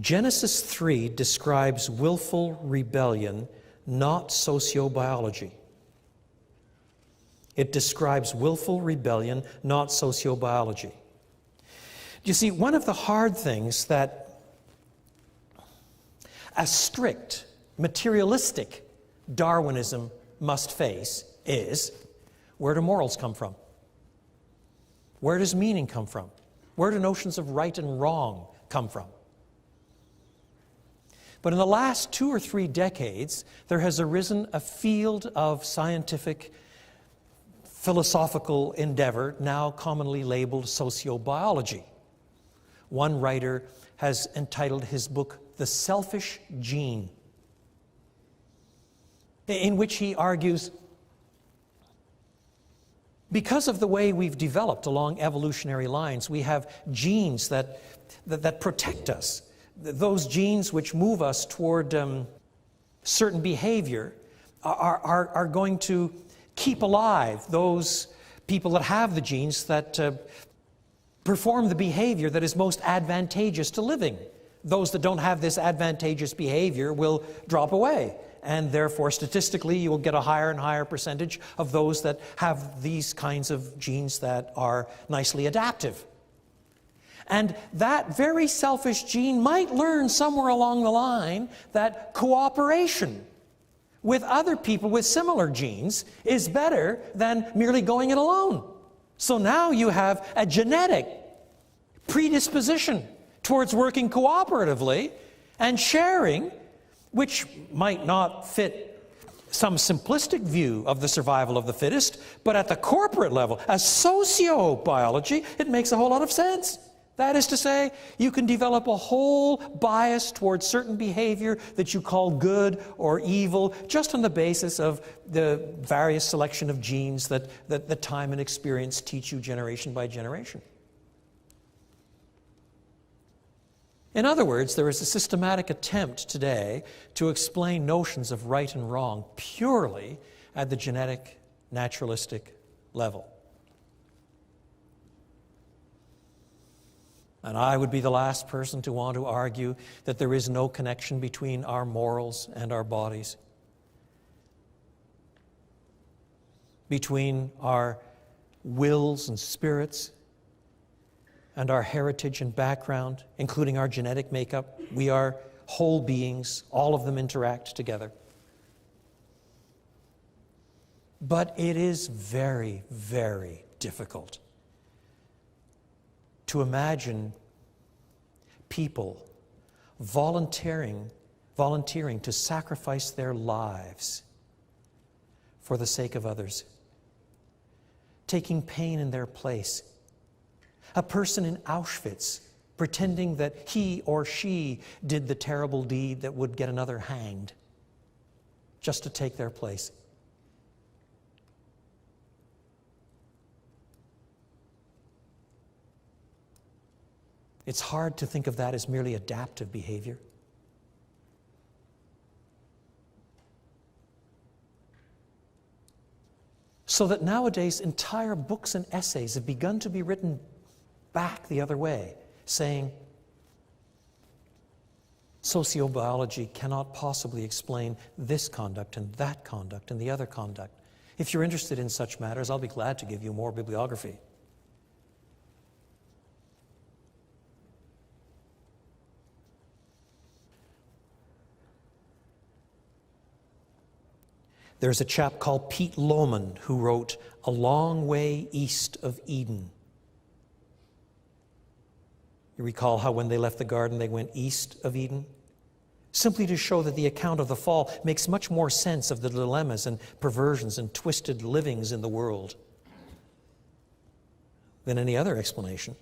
Genesis 3 describes willful rebellion, not sociobiology. It describes willful rebellion, not sociobiology. You see, one of the hard things that a strict, materialistic Darwinism must face is, where do morals come from? Where does meaning come from? Where do notions of right and wrong come from? But in the last 2 or 3 decades, there has arisen a field of scientific, philosophical endeavor, now commonly labeled sociobiology. One writer has entitled his book, The Selfish Gene, in which he argues, because of the way we've developed along evolutionary lines, we have genes that protect us. Those genes which move us toward certain behavior are going to keep alive those people that have the genes that perform the behavior that is most advantageous to living. Those that don't have this advantageous behavior will drop away. And therefore, statistically, you will get a higher and higher percentage of those that have these kinds of genes that are nicely adaptive. And that very selfish gene might learn somewhere along the line that cooperation with other people with similar genes is better than merely going it alone. So now you have a genetic predisposition towards working cooperatively and sharing, which might not fit some simplistic view of the survival of the fittest, but at the corporate level, as sociobiology, it makes a whole lot of sense. That is to say, you can develop a whole bias towards certain behavior that you call good or evil, just on the basis of the various selection of genes that the time and experience teach you generation by generation. In other words, there is a systematic attempt today to explain notions of right and wrong purely at the genetic, naturalistic level. And I would be the last person to want to argue that there is no connection between our morals and our bodies, between our wills and spirits and our heritage and background, including our genetic makeup. We are whole beings. All of them interact together. But it is very, very difficult to imagine people volunteering to sacrifice their lives for the sake of others, taking pain in their place. A person in Auschwitz pretending that he or she did the terrible deed that would get another hanged, just to take their place. It's hard to think of that as merely adaptive behavior. So that nowadays entire books and essays have begun to be written back the other way, saying sociobiology cannot possibly explain this conduct and that conduct and the other conduct. If you're interested in such matters, I'll be glad to give you more bibliography. There's a chap called Pete Lohman who wrote A Long Way East of Eden. You recall how when they left the garden they went east of Eden? Simply to show that the account of the fall makes much more sense of the dilemmas and perversions and twisted livings in the world than any other explanation.